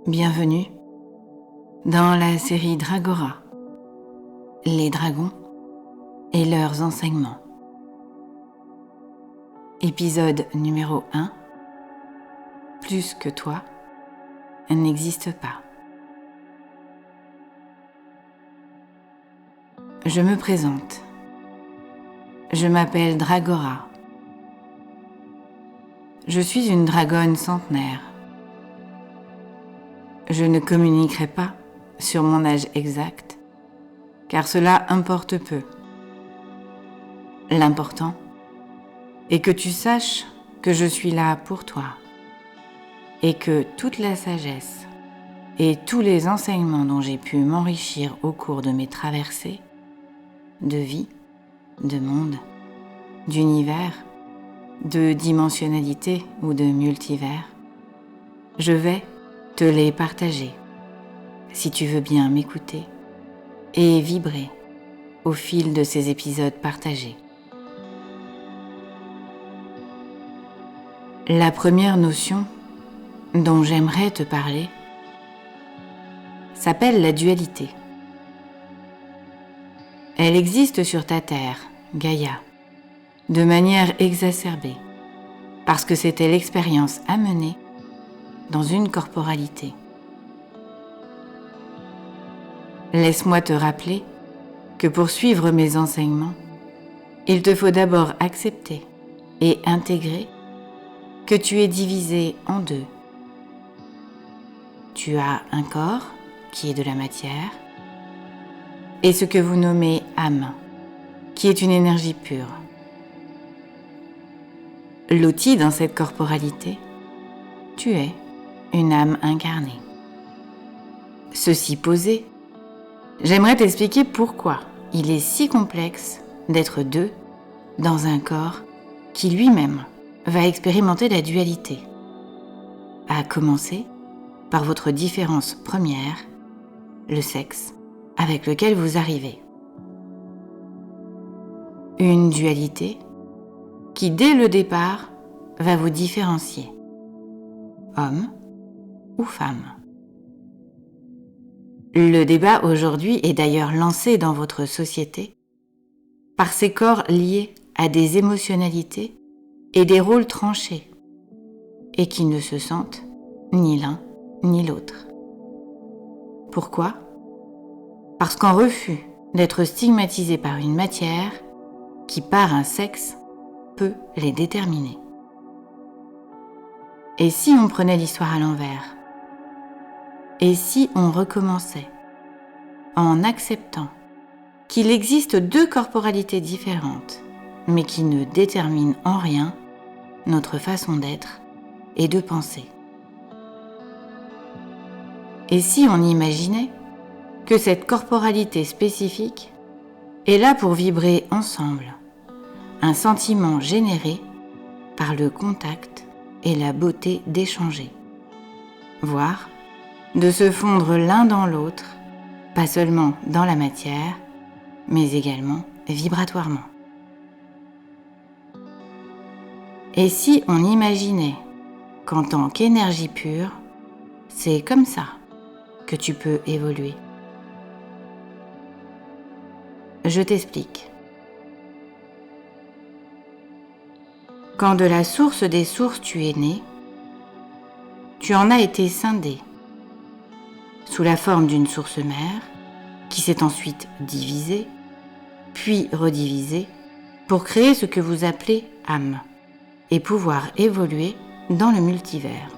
Bienvenue dans la série Dragora, les dragons et leurs enseignements. Épisode numéro 1. Plus que toi n'existe pas. Je me présente. Je m'appelle Dragora. Je suis une dragonne centenaire. Je ne communiquerai pas sur mon âge exact, car cela importe peu. L'important est que tu saches que je suis là pour toi et que toute la sagesse et tous les enseignements dont j'ai pu m'enrichir au cours de mes traversées, de vie, de monde, d'univers, de dimensionnalité ou de multivers, je vais te les partager, si tu veux bien m'écouter et vibrer au fil de ces épisodes partagés. La première notion dont j'aimerais te parler s'appelle la dualité. Elle existe sur ta terre, Gaïa, de manière exacerbée, parce que c'était l'expérience à mener dans une corporalité. Laisse-moi te rappeler que pour suivre mes enseignements, il te faut d'abord accepter et intégrer que tu es divisé en deux. Tu as un corps qui est de la matière et ce que vous nommez âme, qui est une énergie pure. L'outil dans cette corporalité, tu es une âme incarnée. Ceci posé, j'aimerais t'expliquer pourquoi il est si complexe d'être deux dans un corps qui lui-même va expérimenter la dualité, à commencer par votre différence première, le sexe avec lequel vous arrivez. Une dualité qui, dès le départ, va vous différencier, homme ou femme. Le débat aujourd'hui est d'ailleurs lancé dans votre société par ces corps liés à des émotionnalités et des rôles tranchés et qui ne se sentent ni l'un ni l'autre. Pourquoi ? Parce qu'en refus d'être stigmatisés par une matière qui, par un sexe, peut les déterminer. Et si on prenait l'histoire à l'envers ? Et si on recommençait en acceptant qu'il existe deux corporalités différentes, mais qui ne déterminent en rien notre façon d'être et de penser ? Et si on imaginait que cette corporalité spécifique est là pour vibrer ensemble, un sentiment généré par le contact et la beauté d'échanger, voire de se fondre l'un dans l'autre, pas seulement dans la matière, mais également vibratoirement. Et si on imaginait qu'en tant qu'énergie pure, c'est comme ça que tu peux évoluer ? Je t'explique. Quand de la source des sources tu es né, tu en as été scindé, sous la forme d'une source mère, qui s'est ensuite divisée, puis redivisée, pour créer ce que vous appelez âme, et pouvoir évoluer dans le multivers.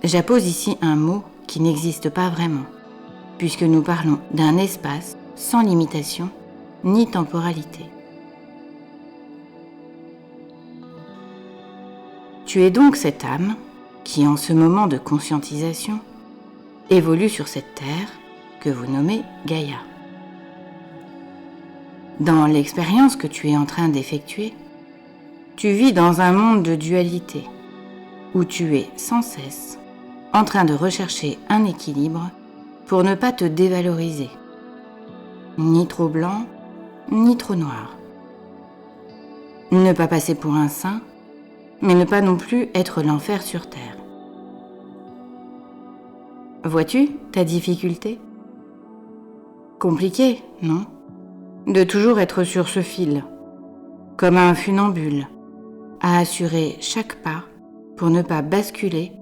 J'appose ici un mot qui n'existe pas vraiment, puisque nous parlons d'un espace sans limitation ni temporalité. Tu es donc cette âme qui, en ce moment de conscientisation, évolue sur cette terre que vous nommez Gaïa. Dans l'expérience que tu es en train d'effectuer, tu vis dans un monde de dualité, où tu es sans cesse en train de rechercher un équilibre pour ne pas te dévaloriser, ni trop blanc, ni trop noir. Ne pas passer pour un saint, mais ne pas non plus être l'enfer sur terre. Vois-tu ta difficulté? Compliqué, non? De toujours être sur ce fil, comme un funambule, à assurer chaque pas pour ne pas basculer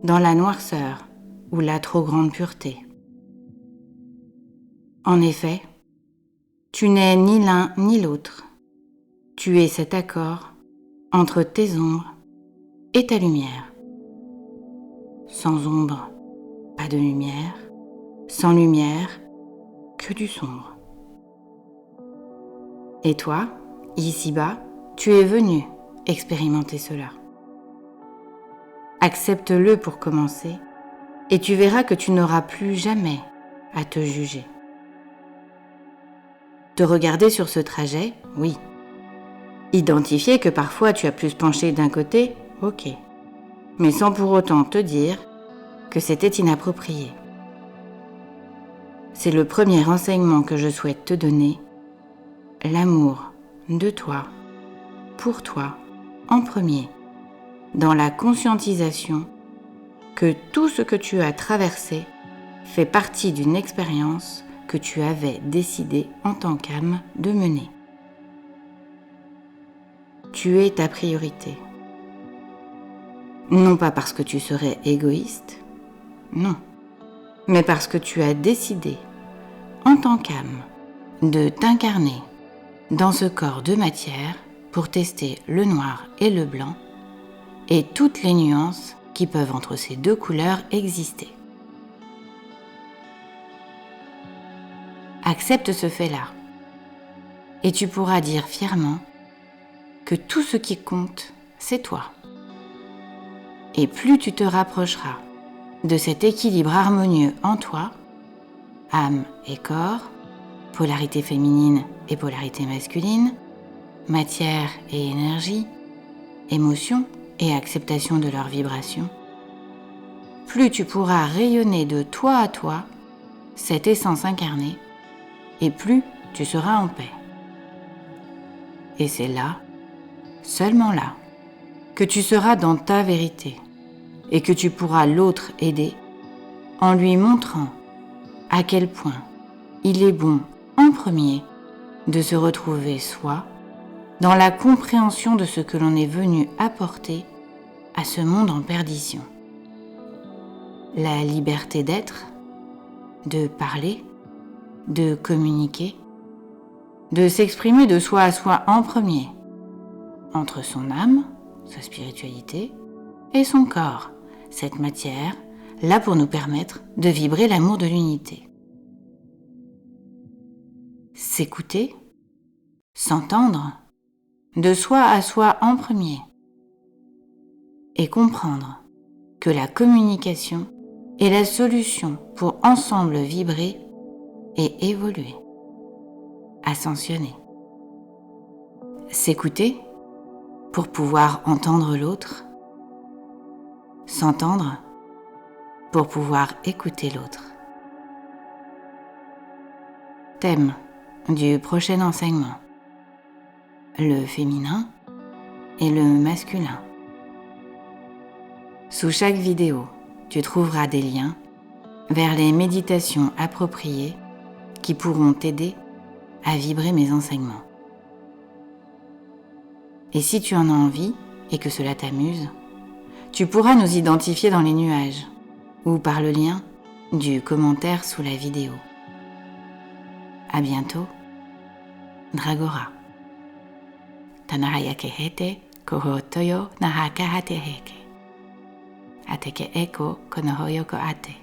dans la noirceur ou la trop grande pureté. En effet, tu n'es ni l'un ni l'autre. Tu es cet accord entre tes ombres et ta lumière. Sans ombre, pas de lumière. Sans lumière, que du sombre. Et toi, ici-bas, tu es venu expérimenter cela. Accepte-le pour commencer, et tu verras que tu n'auras plus jamais à te juger. Te regarder sur ce trajet, oui. Identifier que parfois tu as plus penché d'un côté, ok. Mais sans pour autant te dire que c'était inapproprié. C'est le premier enseignement que je souhaite te donner, l'amour de toi, pour toi, en premier, dans la conscientisation que tout ce que tu as traversé fait partie d'une expérience que tu avais décidé en tant qu'âme de mener. Tu es ta priorité. Non pas parce que tu serais égoïste, non, mais parce que tu as décidé, en tant qu'âme, de t'incarner dans ce corps de matière pour tester le noir et le blanc et toutes les nuances qui peuvent entre ces deux couleurs exister. Accepte ce fait-là et tu pourras dire fièrement que tout ce qui compte, c'est toi. Et plus tu te rapprocheras de cet équilibre harmonieux en toi, âme et corps, polarité féminine et polarité masculine, matière et énergie, émotion et acceptation de leurs vibrations, plus tu pourras rayonner de toi à toi cette essence incarnée et plus tu seras en paix. Et c'est là, seulement là, que tu seras dans ta vérité et que tu pourras l'autre aider en lui montrant à quel point il est bon en premier de se retrouver soi dans la compréhension de ce que l'on est venu apporter à ce monde en perdition. La liberté d'être, de parler, de communiquer, de s'exprimer de soi à soi en premier, entre son âme, sa spiritualité, et son corps, cette matière, là pour nous permettre de vibrer l'amour de l'unité. S'écouter, s'entendre, de soi à soi en premier, et comprendre que la communication est la solution pour ensemble vibrer et évoluer, ascensionner. S'écouter pour pouvoir entendre l'autre, s'entendre pour pouvoir écouter l'autre. Thème du prochain enseignement: le féminin et le masculin. Sous chaque vidéo, tu trouveras des liens vers les méditations appropriées qui pourront t'aider à vibrer mes enseignements. Et si tu en as envie et que cela t'amuse, tu pourras nous identifier dans les nuages ou par le lien du commentaire sous la vidéo. À bientôt, Dragora. Tanahayake hete koho toyo nahaka hate heke. Ateke eko konohoyoko ate.